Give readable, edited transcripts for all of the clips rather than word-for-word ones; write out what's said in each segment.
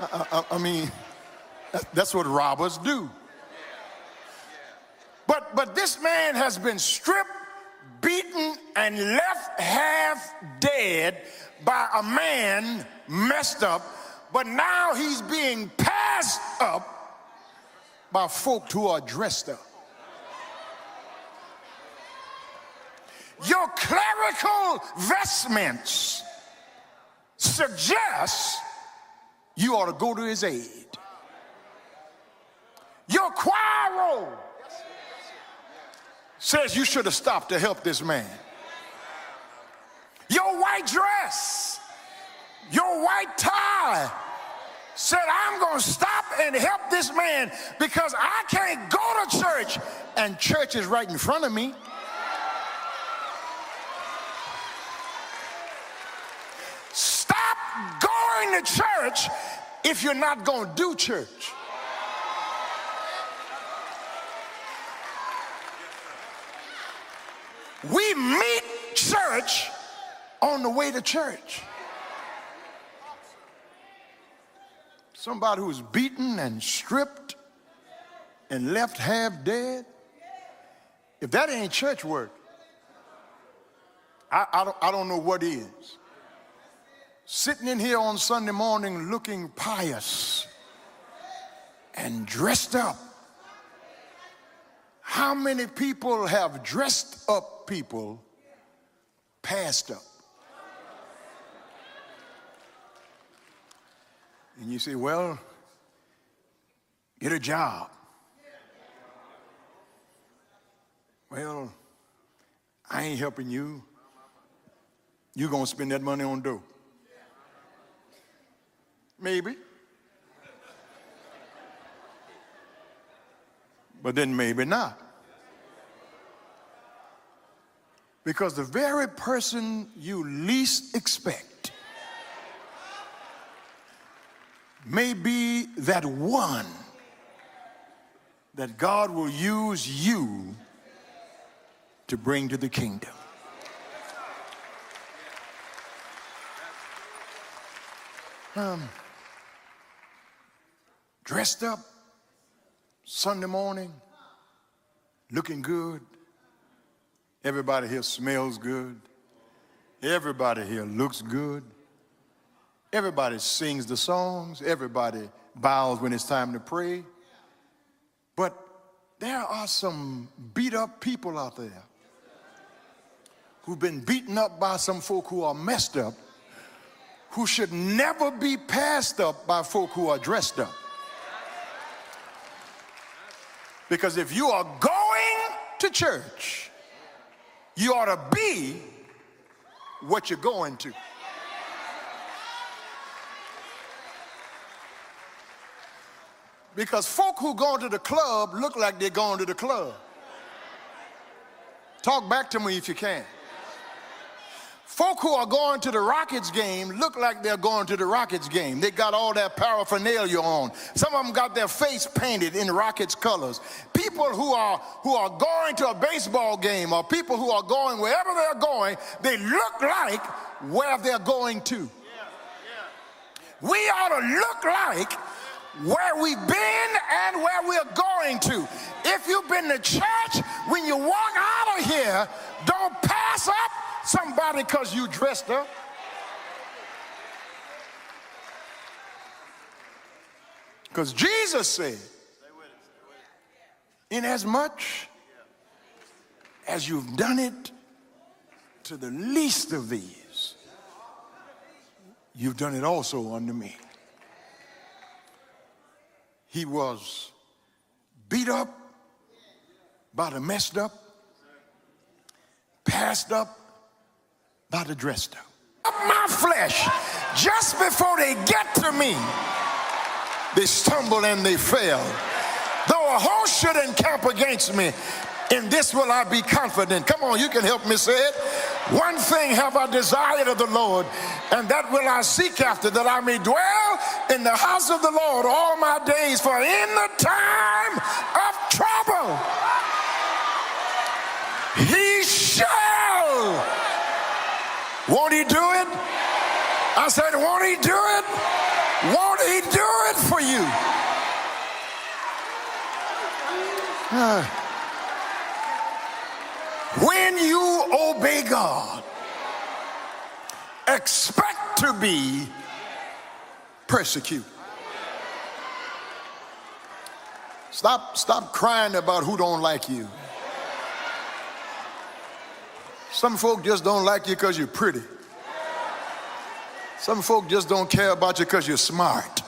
I mean, that's what robbers do. But this man has been stripped, beaten, and left half dead by a man messed up, but now he's being passed up by folk who are dressed up. Your clerical vestments suggest you ought to go to his aid. Your choir robe says you should have stopped to help this man. Your white dress, your white tie said, I'm going to stop and help this man because I can't go to church and church is right in front of me. Stop going to church if you're not going to do church. We meet church on the way to church. Somebody who's beaten and stripped and left half dead, if that ain't church work, I don't know what is. Sitting in here on Sunday morning looking pious and dressed up. How many people have dressed up people passed up? And you say, well, get a job. Well, I ain't helping you. You're going to spend that money on dope. Maybe. But then maybe not. Because the very person you least expect may be that one that God will use you to bring to the kingdom. Dressed up Sunday morning, looking good. Everybody here smells good. Everybody here looks good. Everybody sings the songs. Everybody bows when it's time to pray. But there are some beat up people out there who've been beaten up by some folk who are messed up, who should never be passed up by folk who are dressed up. Because if you are going to church, you ought to be what you're going to. Because folk who go to the club look like they're going to the club. Talk back to me if you can. Folk who are going to the Rockets game look like they're going to the Rockets game. They got all that paraphernalia on. Some of them got their face painted in Rockets colors. People who are going to a baseball game, or people who are going wherever they're going, they look like where they're going to. We ought to look like where we've been and where we're going to. If you've been to church, when you walk out of here, don't pass up somebody because you dressed up. Because Jesus said, inasmuch as you've done it to the least of these, you've done it also unto me. He was beat up by the messed up, passed up by the dressed up. My flesh, just before they get to me, they stumble and they fail. Though a host should encamp against me, in this will I be confident. Come on, you can help me say it. One thing have I desired of the Lord, and that will I seek after, that I may dwell in the house of the Lord all my days, for in the time of trouble he shall. Won't he do it? I said, won't he do it? Won't he do When you obey God, expect to be persecuted. Stop crying about who don't like you. Some folk just don't like you because you're pretty. Some folk just don't care about you because you're smart.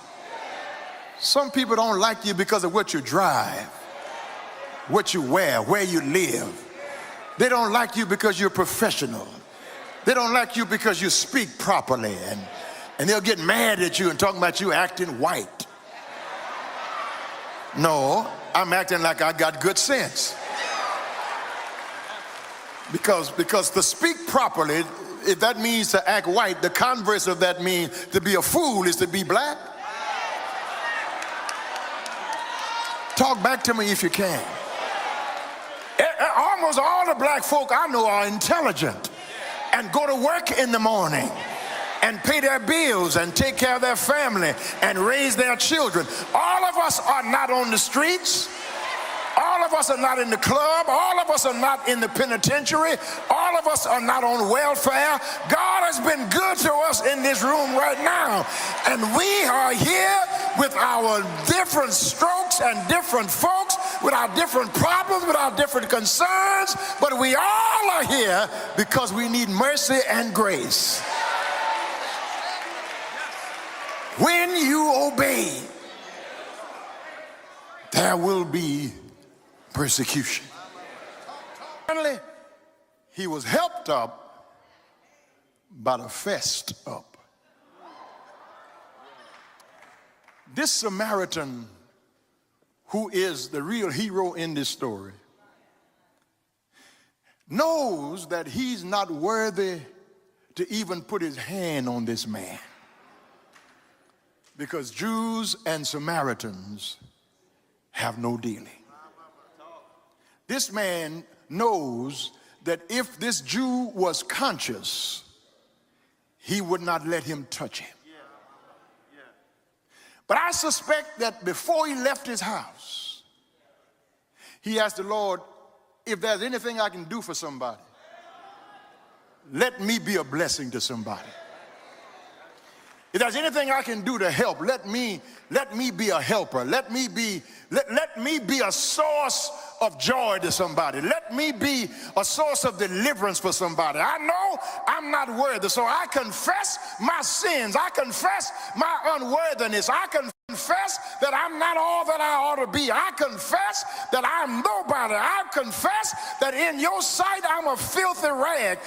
Some people don't like you because of what you drive, what you wear, where you live. They don't like you because you're professional. They don't like you because you speak properly, and they'll get mad at you and talking about you acting white. No, I'm acting like I got good sense. Because to speak properly, if that means to act white, the converse of that means to be a fool is to be black. Talk back to me if you can. Almost all the black folk I know are intelligent and go to work in the morning and pay their bills and take care of their family and raise their children. All of us are not on the streets. All of us are not in the club. All of us are not in the penitentiary. All of us are not on welfare. God has been good to us in this room right now. And we are here with our different strokes and different folks, with our different problems, with our different concerns. But we all are here because we need mercy and grace. When you obey, there will be persecution. Finally, he was helped up by the fessed up. This Samaritan, who is the real hero in this story, knows that he's not worthy to even put his hand on this man, because Jews and Samaritans have no dealing. This man knows that if this Jew was conscious, he would not let him touch him. But I suspect that before he left his house, he asked the Lord, if there's anything I can do for somebody, let me be a blessing to somebody. If there's anything I can do to help, let me be a helper. Let me be a source of joy to somebody. Let me be a source of deliverance for somebody. I know I'm not worthy, so I confess my sins. I confess my unworthiness. I confess that I'm not all that I ought to be. I confess that I'm nobody. I confess that in your sight I'm a filthy rag.